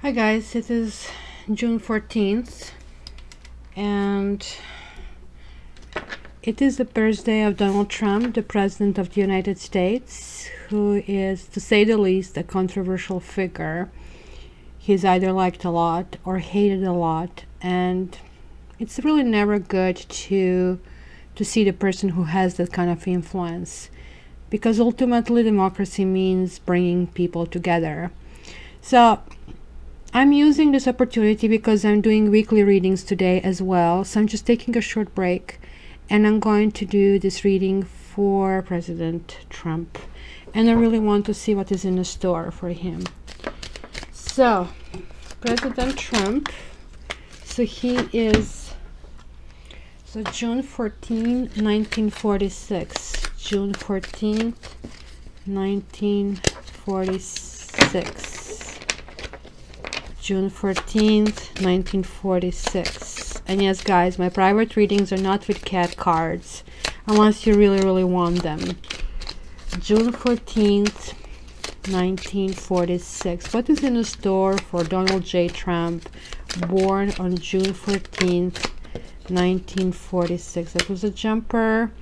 Hi guys, it is June 14th and it is the birthday of Donald Trump, the President of the United States, who is, to say the least, a controversial figure. He's either liked a lot or hated a lot, and it's really never good to see the person who has that kind of influence, because ultimately democracy means bringing people together. So I'm using this opportunity because I'm doing weekly readings today as well. So I'm just taking a short break and I'm going to do this reading for President Trump. And I really want to see what is in the store for him. So, President Trump, so he is, June 14, 1946. June 14th, 1946. June 14th, 1946. And yes, guys, my private readings are not with cat cards, unless you really want them. June 14th, 1946. What is in the store for Donald J. Trump, born on June 14th, 1946? That was a jumper,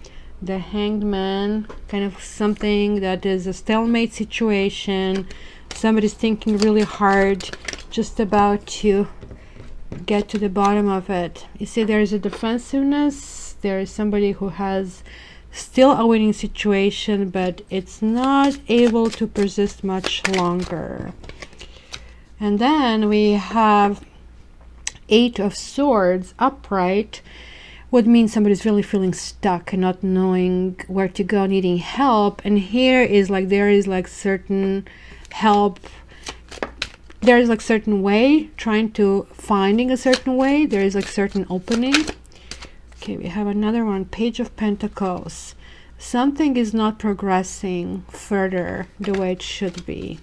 the Hanged Man, kind of something that is a stalemate situation. Somebody's thinking really hard, just about to get to the bottom of it. You see, there is a defensiveness. There is somebody who has still a winning situation, but it's not able to persist much longer. And then we have Eight of Swords upright, would mean somebody's really feeling stuck and not knowing where to go, needing help. And here is like there is like certain help, there is like certain way, trying to finding a certain way, there is like certain opening. Okay, we have another one, Page of Pentacles. Something is not progressing further the way it should be.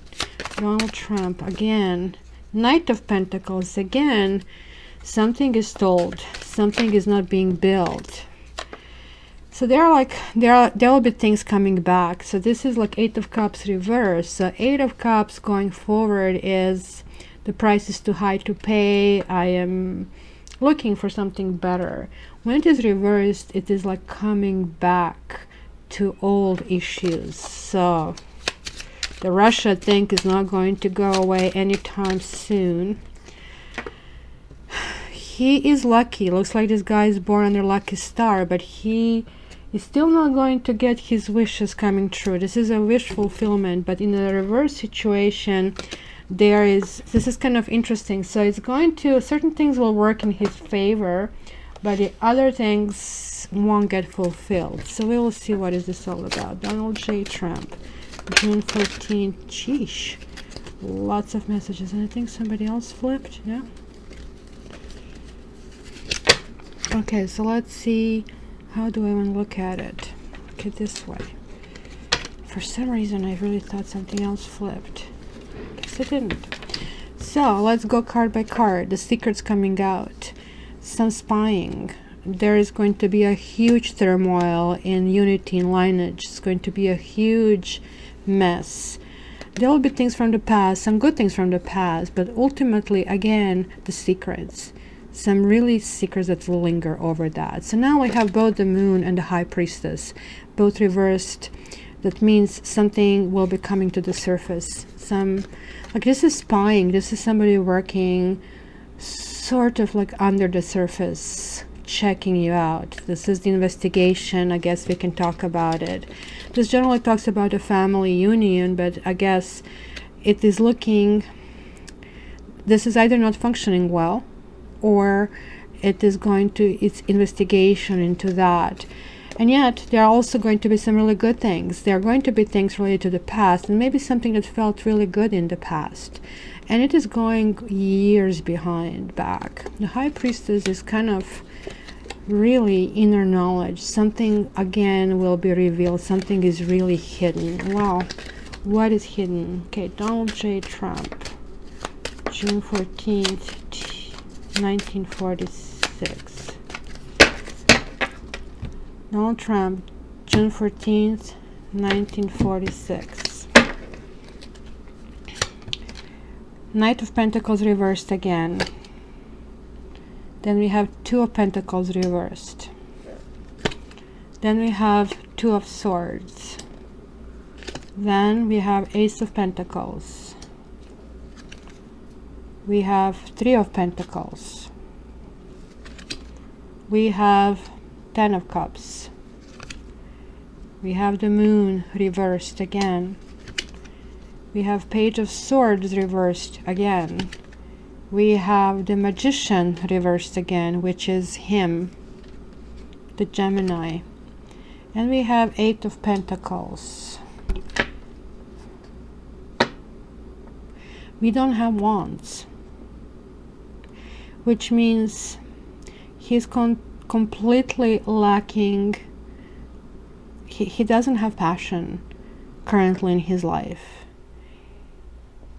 Donald Trump again, Knight of Pentacles again. Something is stalled, something is not being built. So there will be things coming back. So this is like Eight of Cups reverse. So Eight of Cups going forward is the price is too high to pay. I am looking for something better. When it is reversed, it is like coming back to old issues. So the Russia thing is not going to go away anytime soon. He is lucky. Looks like this guy is born under lucky star, but he is still not going to get his wishes coming true. This is a wish fulfillment, but in a reverse situation, this is kind of interesting. So it's going to, certain things will work in his favor, but the other things won't get fulfilled. So we will see what is this all about. Donald J. Trump, June 14th. Sheesh, lots of messages. And I think somebody else flipped. Yeah. Okay, so let's see. How do I want to look at it? Look at this way. For some reason, I really thought something else flipped. Guess it didn't. So let's go card by card. The secrets coming out. Some spying. There is going to be a huge turmoil in unity and lineage. It's going to be a huge mess. There will be things from the past, some good things from the past, but ultimately, again, the secrets. Some really secrets that will linger over that. So now we have both the Moon and the High Priestess, both reversed. That means something will be coming to the surface. Like this is spying. This is somebody working sort of like under the surface, checking you out. This is the investigation. I guess we can talk about it. This generally talks about a family union, but I guess it is looking, this is either not functioning well, or it is going to, it's investigation into that. And yet there are also going to be some really good things. There are going to be things related to the past, and maybe something that felt really good in the past, and it is going years back. The High Priestess is kind of really inner knowledge. Something again will be revealed. Something is really hidden. Wow, what is hidden? Okay, Donald J. Trump, June 14th, 1946. Donald Trump, June 14th, 1946. Knight of Pentacles reversed again. Then we have Two of Pentacles reversed. Then we have Two of Swords. Then we have Ace of Pentacles. We have Three of Pentacles. We have Ten of Cups. We have the Moon reversed again. We have Page of Swords reversed again. We have the Magician reversed again, which is him, the Gemini. And we have Eight of Pentacles. We don't have Wands, which means he's completely lacking. He doesn't have passion currently in his life.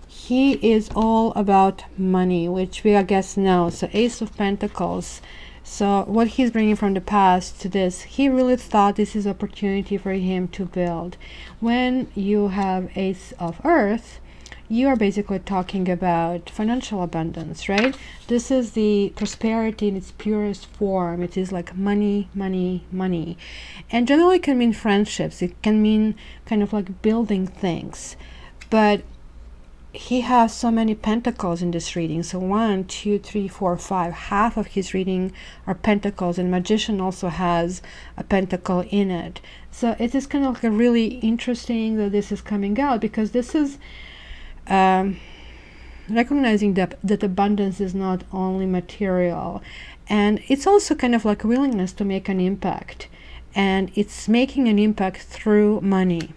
He is all about money, which we I guess know. So Ace of Pentacles. So what he's bringing from the past to this, he really thought this is opportunity for him to build. When you have Ace of Earth, you are basically talking about financial abundance, right? This is the prosperity in its purest form. It is like money, money, money. And generally it can mean friendships. It can mean kind of like building things. But he has so many pentacles in this reading. So 1, 2, 3, 4, 5. Half of his reading are pentacles, and Magician also has a pentacle in it. So it is kind of like a really interesting that this is coming out, because this is recognizing that abundance is not only material, and it's also kind of like a willingness to make an impact, and it's making an impact through money.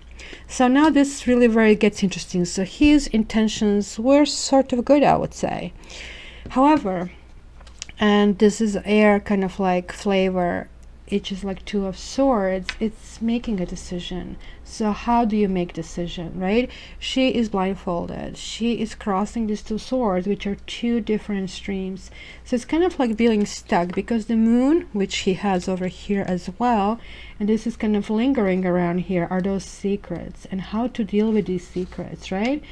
So now this really very gets interesting. So his intentions were sort of good, I would say. However, and this is air kind of like flavor, it's just like Two of Swords, it's making a decision. So how do you make decision, right? She is blindfolded. She is crossing these two swords, which are two different streams. So it's kind of like feeling stuck, because the Moon, which he has over here as well, and this is kind of lingering around here, are those secrets and how to deal with these secrets, right?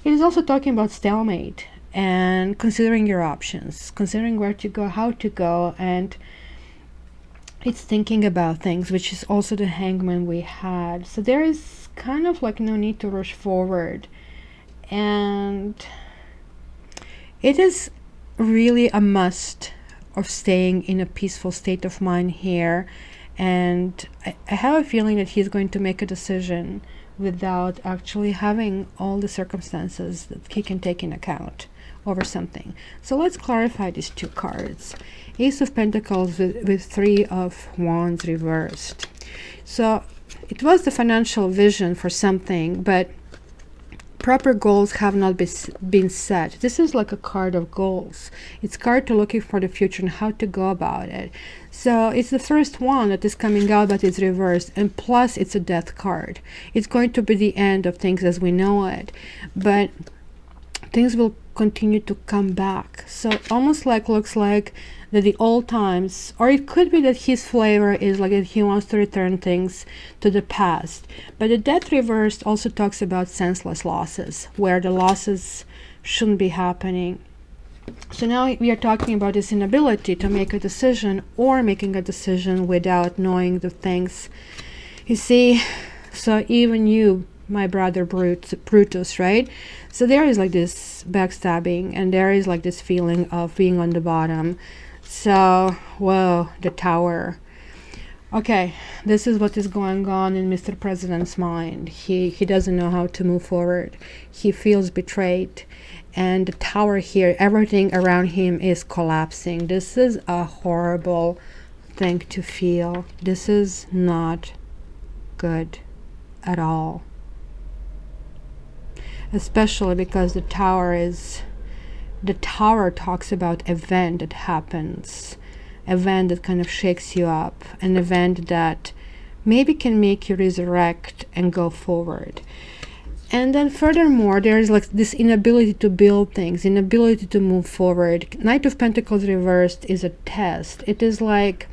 It is also talking about stalemate and considering your options, considering where to go, how to go, and it's thinking about things, which is also the Hangman we had. So there is kind of like no need to rush forward, and it is really a must of staying in a peaceful state of mind here. And I have a feeling that he's going to make a decision without actually having all the circumstances that he can take in account over something. So let's clarify these two cards. Ace of Pentacles with Three of Wands reversed. So it was the financial vision for something, but proper goals have not been set. This is like a card of goals. It's card to looking for the future and how to go about it. So it's the first one that is coming out, but it's reversed, and plus it's a death card. It's going to be the end of things as we know it, but things will continue to come back. So almost like looks like that the old times, or it could be that his flavor is like that he wants to return things to the past. But the death reversed also talks about senseless losses, where the losses shouldn't be happening. So now we are talking about this inability to make a decision, or making a decision without knowing the things. You see, so even you, my brother Brutus, right? So there is like this backstabbing, and there is like this feeling of being on the bottom. So, whoa, the Tower. Okay, this is what is going on in Mr. President's mind. He doesn't know how to move forward. He feels betrayed. And the Tower here, everything around him is collapsing. This is a horrible thing to feel. This is not good at all. Especially because the Tower talks about event that happens, event that kind of shakes you up, an event that maybe can make you resurrect and go forward. And then furthermore, there's like this inability to build things, inability to move forward. Knight of Pentacles reversed is a test. It is like,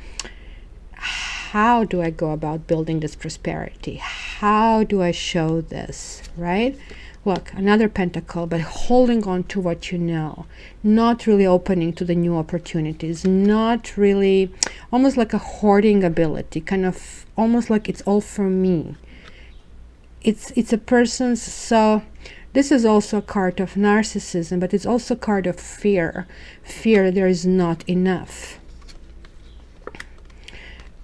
how do I go about building this prosperity? How do I show this, right? Look, another pentacle, but holding on to what you know, not really opening to the new opportunities, not really, almost like a hoarding ability, kind of almost like it's all for me. It's a person's, so this is also a card of narcissism, but it's also a card of fear. Fear there is not enough.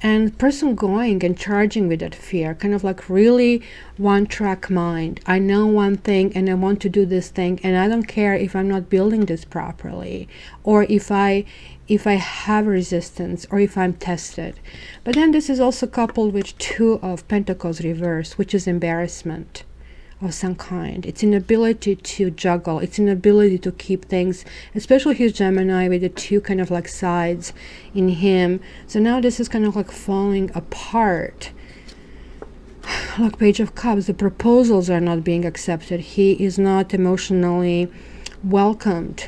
And person going and charging with that fear, kind of like really one-track mind. I know one thing and I want to do this thing, and I don't care if I'm not building this properly, or if I have resistance, or if I'm tested. But then this is also coupled with 2 of Pentacles reverse, which is embarrassment of some kind. It's an ability to juggle. It's an ability to keep things, especially his Gemini with the 2 kind of like sides in him. So now this is kind of like falling apart. Look, Page of Cups, the proposals are not being accepted. He is not emotionally welcomed.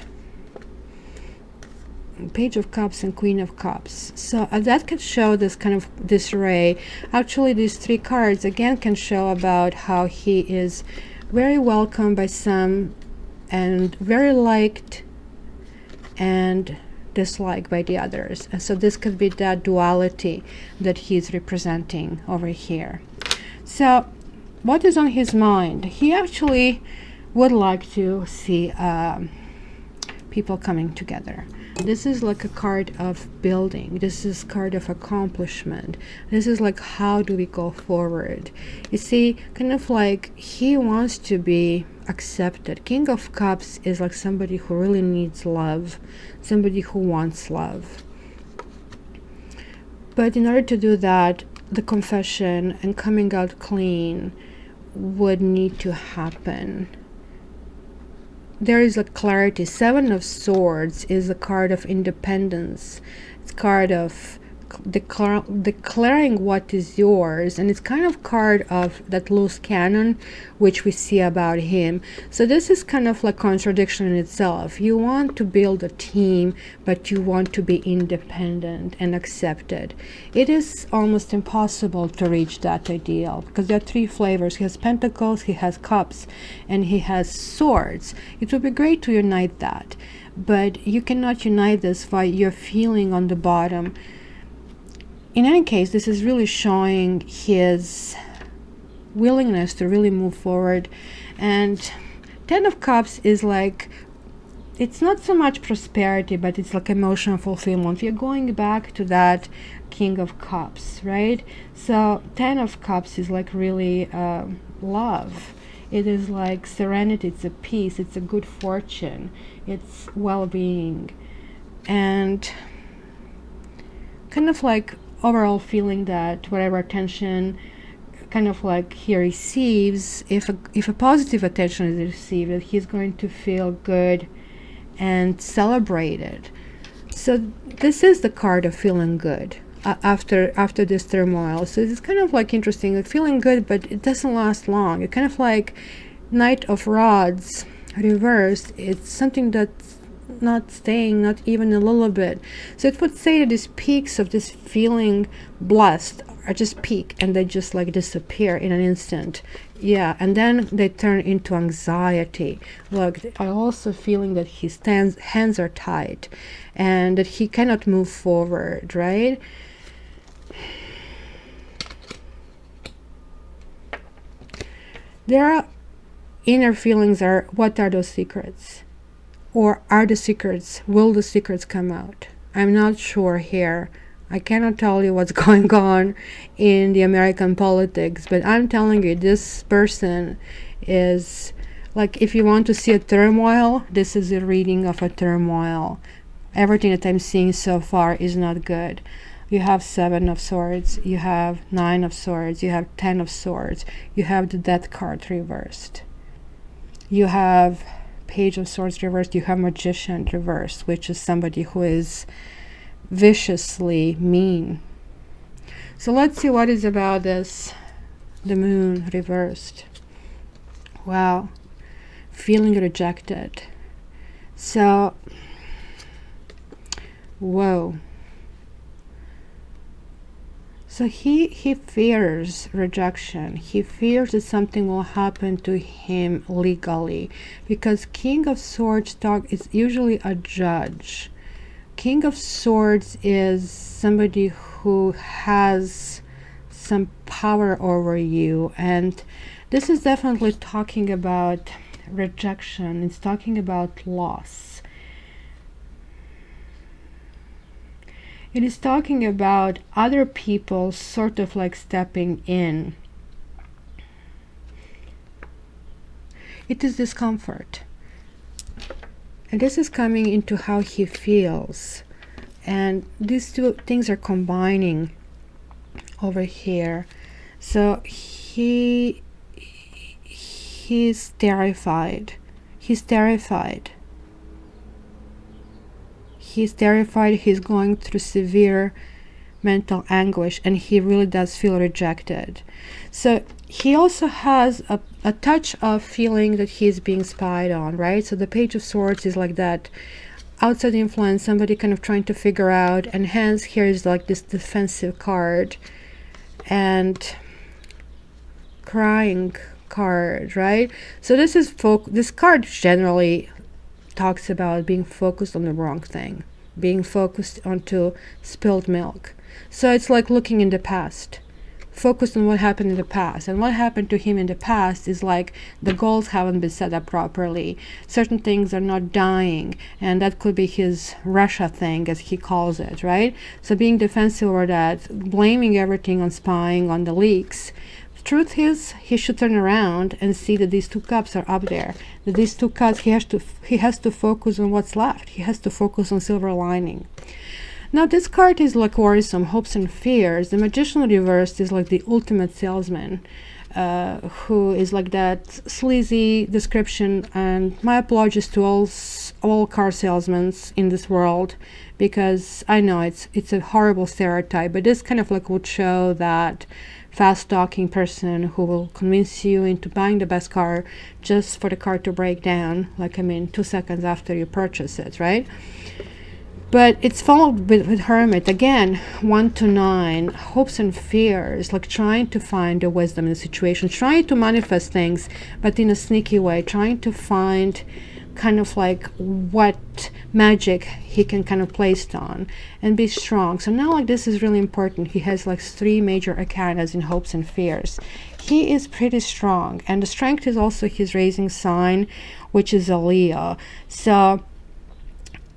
Page of Cups and Queen of Cups. So that can show this kind of disarray. Actually, these 3 cards again can show about how he is very welcome by some and very liked and disliked by the others. And so this could be that duality that he's representing over here. So what is on his mind? He actually would like to see people coming together. This is like a card of building. This is card of accomplishment. This is like, how do we go forward? You see, kind of like he wants to be accepted. King of Cups is like somebody who really needs love, somebody who wants love. But in order to do that, the confession and coming out clean would need to happen. There is a clarity. 7 of Swords is a card of independence. It's a card of declaring what is yours, and it's kind of card of that loose cannon which we see about him. So this is kind of like contradiction in itself. You want to build a team, but you want to be independent and accepted. It is almost impossible to reach that ideal because there are 3 flavors. He has Pentacles, he has Cups, and he has Swords. It would be great to unite that, but you cannot unite this by your feeling on the bottom. In any case, this is really showing his willingness to really move forward. And 10 of Cups is like, it's not so much prosperity, but it's like emotional fulfillment. We're going back to that King of Cups, right? So 10 of Cups is like really love. It is like serenity, it's a peace, it's a good fortune, it's well-being. And kind of like overall feeling that whatever attention kind of like he receives, if a positive attention is received, that he's going to feel good and celebrated. So this is the card of feeling good after this turmoil. So it's kind of like interesting, like feeling good, but it doesn't last long. It kind of like Knight of Rods reversed. It's something that's not staying, not even a little bit. So it would say that these peaks of this feeling blessed are just peak and they just like disappear in an instant. Yeah, and then they turn into anxiety. Look, I'm also feeling that his hands are tied and that he cannot move forward, right? There are inner feelings. Are what are those secrets? Or are the secrets, will the secrets come out? I'm not sure here. I cannot tell you what's going on in the American politics, but I'm telling you, this person is like, if you want to see a turmoil, this is a reading of a turmoil. Everything that I'm seeing so far is not good. You have 7 of Swords, you have 9 of Swords, you have 10 of Swords, you have the Death card reversed. You have Page of Swords reversed, you have Magician reversed, which is somebody who is viciously mean. So let's see what is about this. The Moon reversed. Wow. Feeling rejected. So, whoa. So he fears rejection. He fears that something will happen to him legally, because King of Swords talk is usually a judge. King of Swords is somebody who has some power over you, and this is definitely talking about rejection. It's talking about loss. It is talking about other people sort of like stepping in. It is discomfort. And this is coming into how he feels. And these two things are combining over here. So he's terrified. He's terrified. He's terrified. He's going through severe mental anguish, and he really does feel rejected. So he also has a touch of feeling that he's being spied on, right? So the Page of Swords is like that outside influence, somebody kind of trying to figure out, and hence here is like this defensive card and crying card, right? So this is this card generally talks about being focused on the wrong thing, being focused onto spilled milk. So it's like looking in the past, focused on what happened in the past. And what happened to him in the past is like the goals haven't been set up properly. Certain things are not dying, and that could be his Russia thing, as he calls it, right? So being defensive over that, blaming everything on spying, on the leaks. Truth is, he should turn around and see that these two cups are up there. That these two cups, he has to focus on what's left. He has to focus on silver lining. Now this card is like worrisome, hopes and fears. The Magician reversed is like the ultimate salesman, who is like that sleazy description. And my apologies to all car salesmen in this world, because I know it's a horrible stereotype, but this kind of like would show that fast talking person who will convince you into buying the best car just for the car to break down, like 2 seconds after you purchase it, right? But it's followed with Hermit again, 1 to 9, hopes and fears, like trying to find the wisdom in the situation, trying to manifest things, but in a sneaky way, trying to find kind of like what magic he can kind of place on and be strong. So now like this is really important. He has like 3 major arcanas in hopes and fears. He is pretty strong, and the strength is also his raising sign, which is a Leo. So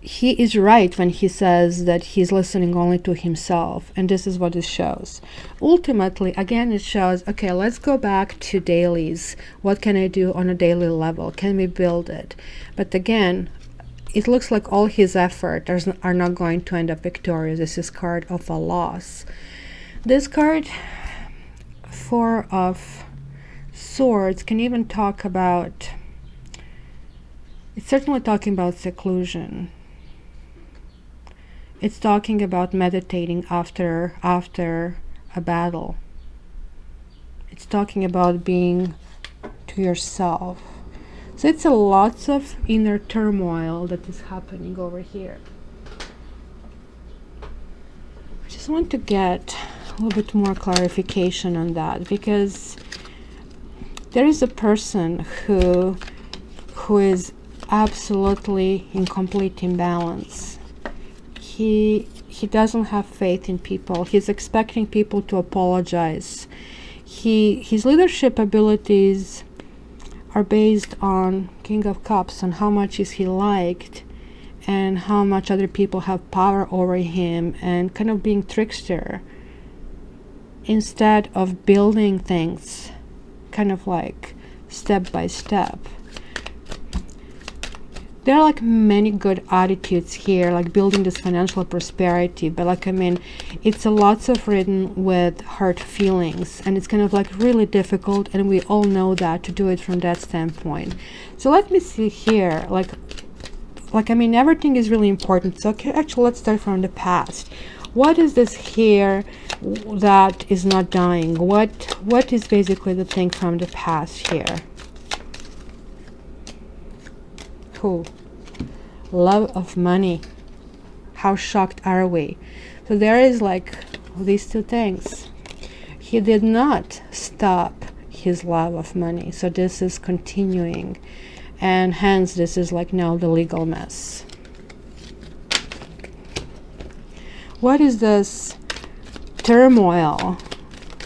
he is right when he says that he's listening only to himself, and this is what it shows. Ultimately, again, it shows, okay, let's go back to dailies. What can I do on a daily level? Can we build it? But again, it looks like all his effort are not going to end up victorious. This is card of a loss. This card, 4 of Swords, can even talk about, it's certainly talking about seclusion. It's talking about meditating after a battle. It's talking about being to yourself. So it's a lots of inner turmoil that is happening over here. I just want to get a little bit more clarification on that, because there is a person who is absolutely in complete imbalance. He doesn't have faith in people. He's expecting people to apologize. His leadership abilities are based on King of Cups, on how much is he liked and how much other people have power over him, and kind of being trickster instead of building things kind of like step by step. There are like many good attitudes here, like building this financial prosperity, but like it's a lots of written with hurt feelings, and it's kind of like really difficult, and we all know that, to do it from that standpoint. So let me see here, like everything is really important. So actually let's start from the past. What is this here that is not dying? What is basically the thing from the past here? Cool. Love of money. How shocked are we? So there is like these two things. He did not stop his love of money, so this is continuing, and hence this is like now the legal mess. What is this turmoil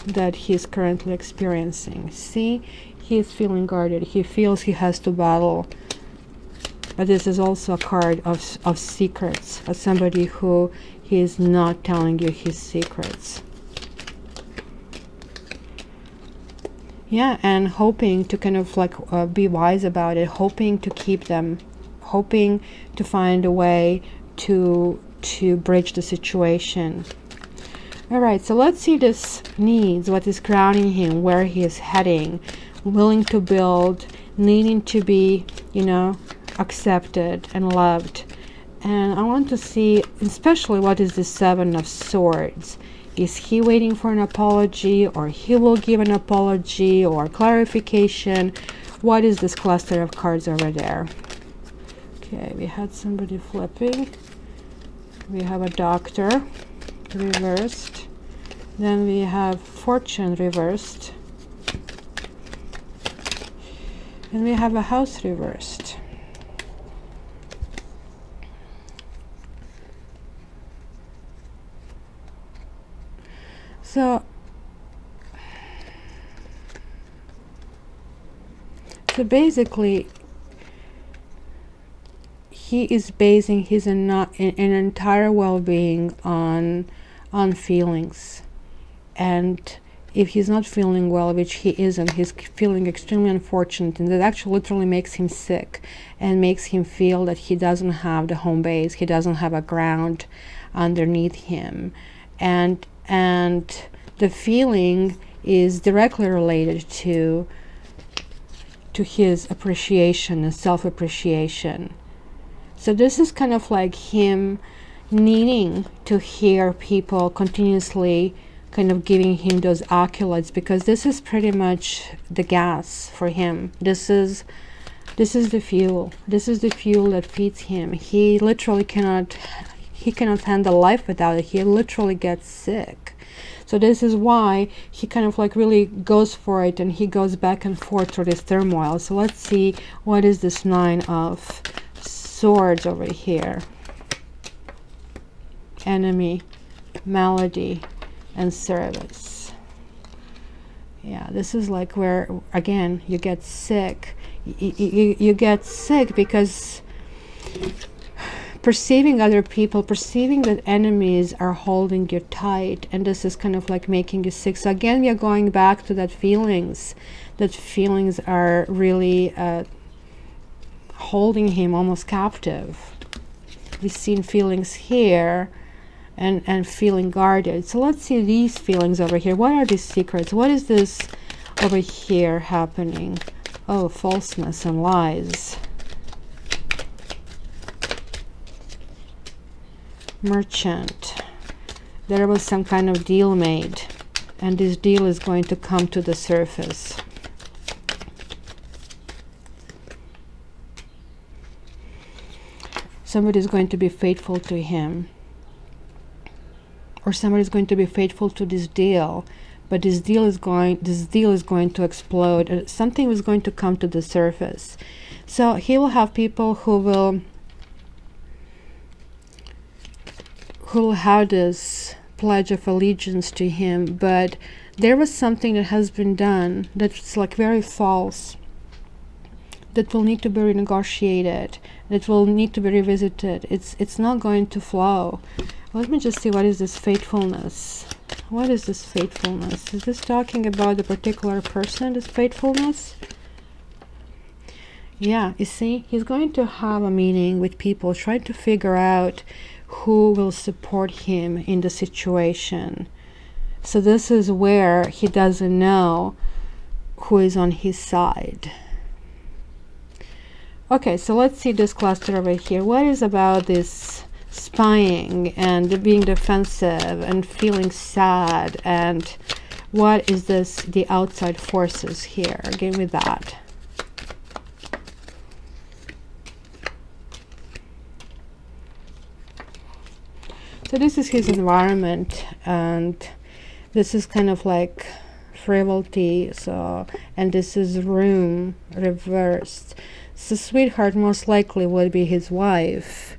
that he's currently experiencing? See, he is feeling guarded. He feels he has to battle. But this is also a card of secrets, of somebody who he is not telling you his secrets. Yeah, and hoping to kind of like be wise about it, hoping to keep them, hoping to find a way to bridge the situation. All right, so let's see this needs, what is grounding him, where he is heading, willing to build, needing to be, you know, accepted and loved. And I want to see especially what is the Seven of Swords. Is he waiting for an apology, or he will give an apology or clarification? What is this cluster of cards over there? Okay, we had somebody flipping. We have a Doctor reversed. Then we have Fortune reversed. And we have a House reversed. So basically, he is basing his an entire well-being on feelings. And if he's not feeling well, which he isn't, he's feeling extremely unfortunate, and that actually literally makes him sick and makes him feel that he doesn't have the home base, he doesn't have a ground underneath him. And the feeling is directly related to his appreciation and self-appreciation. So this is kind of like him needing to hear people continuously kind of giving him those accolades, because this is pretty much the gas for him. This is the fuel. This is the fuel that feeds him. He literally cannot handle life without it. He literally gets sick. So this is why he kind of like really goes for it, and he goes back and forth through this turmoil. So let's see, what is this Nine of Swords over here? Enemy, melody, and service. Yeah, this is like where, again, you get sick. You get sick because perceiving other people, perceiving that enemies are holding you tight, and this is kind of like making you sick. So again, we are going back to that feelings are really holding him almost captive. We've seen feelings here and feeling guarded. So let's see these feelings over here. What are these secrets? What is this over here happening? Oh, falseness and lies. Merchant. There was some kind of deal made, and this deal is going to come to the surface. Somebody is going to be faithful to him, or somebody is going to be faithful to this deal, but this deal is going to explode. Something is going to come to the surface. So he will have people who will have this pledge of allegiance to him, but there was something that has been done that's like very false, that will need to be renegotiated, that will need to be revisited. It's not going to flow. Let me just see, what is this faithfulness? What is this faithfulness? Is this talking about the particular person, this faithfulness? Yeah, you see, he's going to have a meeting with people, trying to figure out who will support him in the situation. So this is where he doesn't know who is on his side. Okay, so let's see this cluster over here. What is about this spying and being defensive and feeling sad, and what is this, the outside forces here? Give me that. So So this is his environment, and this is kind of like frivolity. So, and this is room reversed. So sweetheart most likely would be his wife.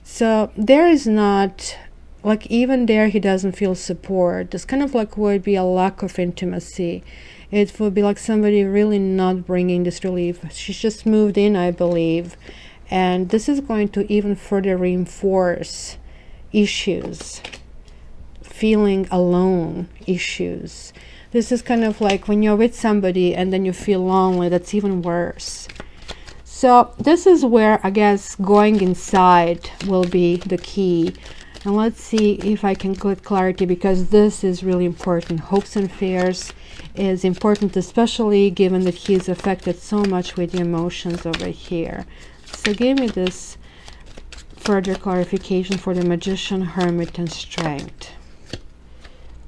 So there is not, like, even there he doesn't feel support. This kind of like would be a lack of intimacy. It would be like somebody really not bringing this relief. She's just moved in, I believe, and this is going to even further reinforce issues, feeling alone issues. This is kind of like when you're with somebody and then you feel lonely, that's even worse. So this is where I guess going inside will be the key. And let's see if I can get clarity, because this is really important. Hopes and fears is important, especially given that he's affected so much with the emotions over here. So give me this further clarification for the Magician, Hermit, and Strength.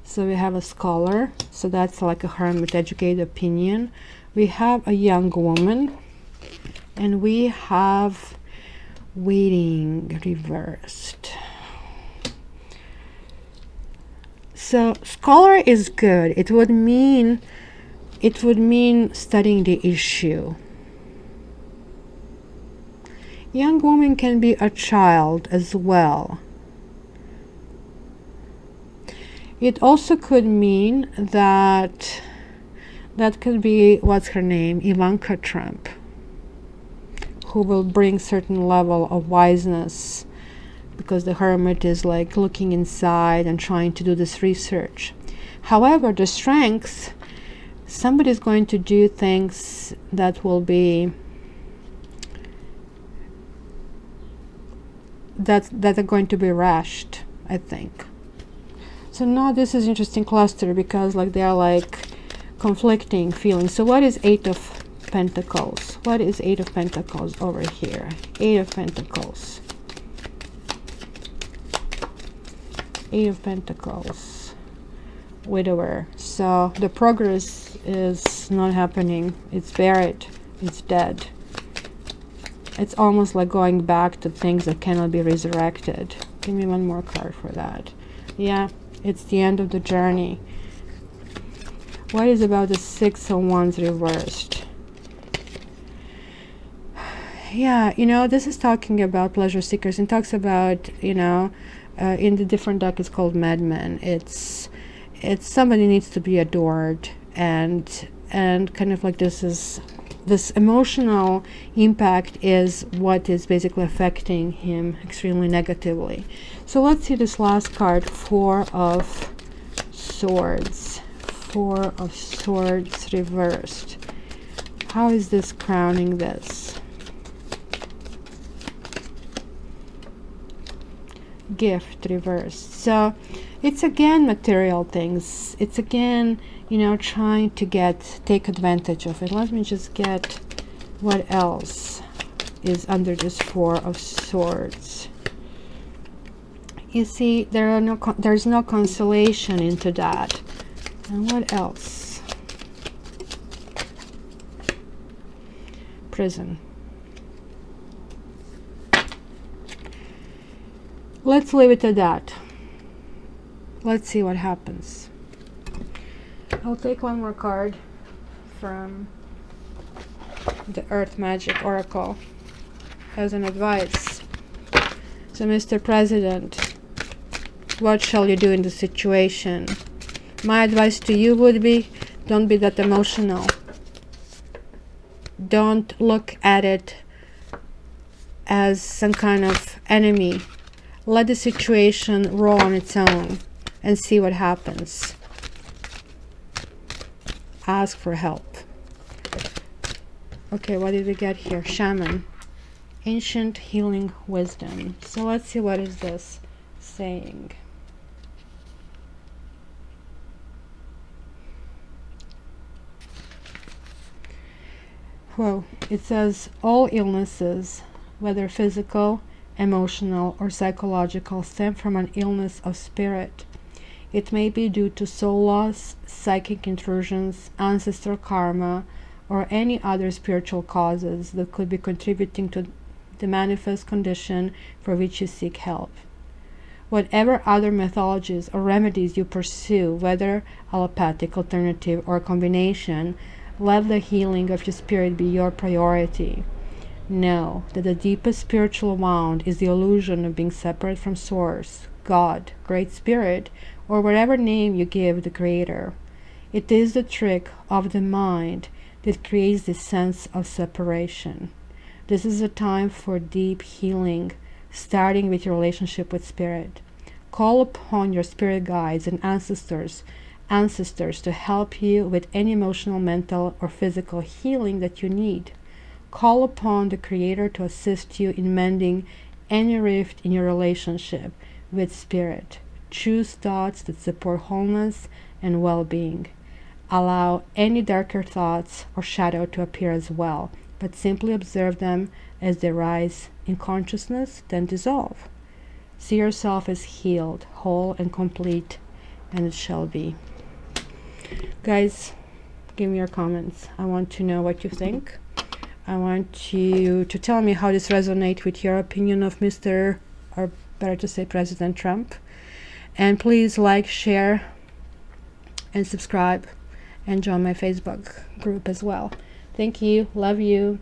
So we have a scholar, so that's like a hermit, educated opinion. We have a young woman, and we have waiting reversed. So scholar is good. It would mean studying the issue. Young woman can be a child as well. It also could mean that could be, what's her name, Ivanka Trump, who will bring certain level of wiseness, because the hermit is like looking inside and trying to do this research. However, the strengths, somebody's going to do things that will be that are going to be rushed, I think. So now this is interesting cluster, because like they are like conflicting feelings. So what is Eight of Pentacles? What is Eight of Pentacles over here? Eight of Pentacles. Eight of Pentacles. Widower. So the progress is not happening. It's buried. It's dead. It's almost like going back to things that cannot be resurrected. Give me one more card for that. Yeah, it's the end of the journey. What is about the Six of Wands reversed? Yeah, you know, this is talking about pleasure seekers, and talks about, you know, in the different deck it's called madman. It's somebody needs to be adored, and kind of like this emotional impact is what is basically affecting him extremely negatively. So let's see this last card, Four of Swords. Four of Swords reversed. How is this crowning this? Gift reversed. So it's again material things. It's again, you know, trying to take advantage of it. Let me just get what else is under this Four of Swords. You see, there's no consolation into that. And what else? Prison. Let's leave it at that. Let's see what happens. I'll take one more card from the Earth Magic Oracle as an advice. So, Mr. President, what shall you do in the situation? My advice to you would be, don't be that emotional. Don't look at it as some kind of enemy. Let the situation roll on its own and see what happens. Ask for help. Okay, what did we get here? Shaman. Ancient healing wisdom. So let's see, what is this saying? Well, it says all illnesses, whether physical, emotional, or psychological, stem from an illness of spirit. It may be due to soul loss, psychic intrusions, ancestral karma, or any other spiritual causes that could be contributing to the manifest condition for which you seek help. Whatever other methodologies or remedies you pursue, whether allopathic, alternative, or combination, let the healing of your spirit be your priority. Know that the deepest spiritual wound is the illusion of being separate from Source, God, Great Spirit, or whatever name you give the Creator. It is the trick of the mind that creates this sense of separation. This is a time for deep healing, starting with your relationship with Spirit. Call upon your spirit guides and ancestors to help you with any emotional, mental, or physical healing that you need. Call upon the Creator to assist you in mending any rift in your relationship with Spirit. Choose thoughts that support wholeness and well-being. Allow any darker thoughts or shadow to appear as well, but simply observe them as they rise in consciousness, then dissolve. See yourself as healed, whole, and complete, and it shall be. Guys, give me your comments. I want to know what you think. I want you to tell me how this resonates with your opinion of Mr., or better to say President Trump. And please like, share, and subscribe, and join my Facebook group as well. Thank you. Love you.